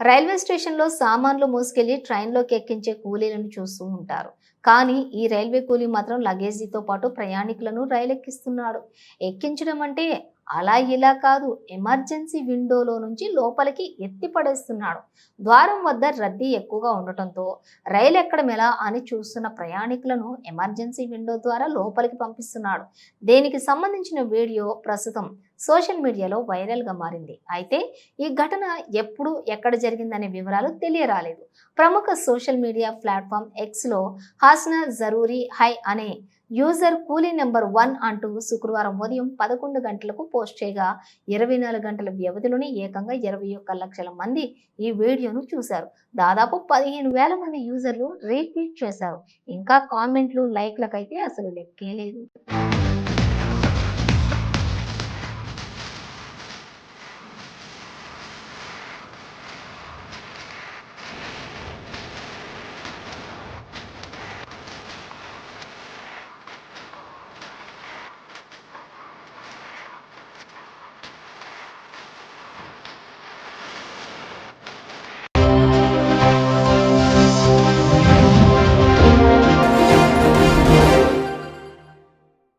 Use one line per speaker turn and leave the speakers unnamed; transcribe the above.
Railway స్టేషన్‌లో సామాన్లు మోసుకెళ్లి ట్రైన్‌లోకి ఎక్కించే కూలీలను చూస్తూ ఉంటారు. కానీ ఈ రైల్వే కూలీ మాత్రం లగేజీతో పాటు ప్రయాణికులను రైలెక్కిస్తున్నాడు. ఎక్కించడం అంటే అలా ఇలా కాదు. ఎమర్జెన్సీ విండోలో నుంచి లోపలికి ఎత్తి పడేస్తున్నాడు. ద్వారం వద్ద రద్దీ ఎక్కువగా ఉండటంతో రైలు ఎక్కడం ఎలా అని చూస్తున్న ప్రయాణికులను ఎమర్జెన్సీ విండో ద్వారా లోపలికి పంపిస్తున్నాడు. దీనికి సంబంధించిన వీడియో ప్రస్తుతం సోషల్ మీడియాలో వైరల్‌గా మారింది. అయితే ఈ ఘటన ఎప్పుడు ఎక్కడ జరిగిందనే వివరాలు తెలియరాలేదు. ప్రముఖ సోషల్ మీడియా ప్లాట్‌ఫామ్ ఎక్స్‌లో హాస్నా జరూరీ హై అనే యూజర్ కూలీ నెంబర్ 1 అంటూ శుక్రవారం ఉదయం 11 గంటలకు పోస్ట్ చేయగా 24 గంటల వ్యవధిలోనే ఏకంగా 21 లక్షల మంది ఈ వీడియోను చూశారు. దాదాపు 15,000 మంది యూజర్లు రీట్వీట్ చేశారు. ఇంకా కామెంట్లు, లైక్లకైతే అసలు లెక్కే లేదు.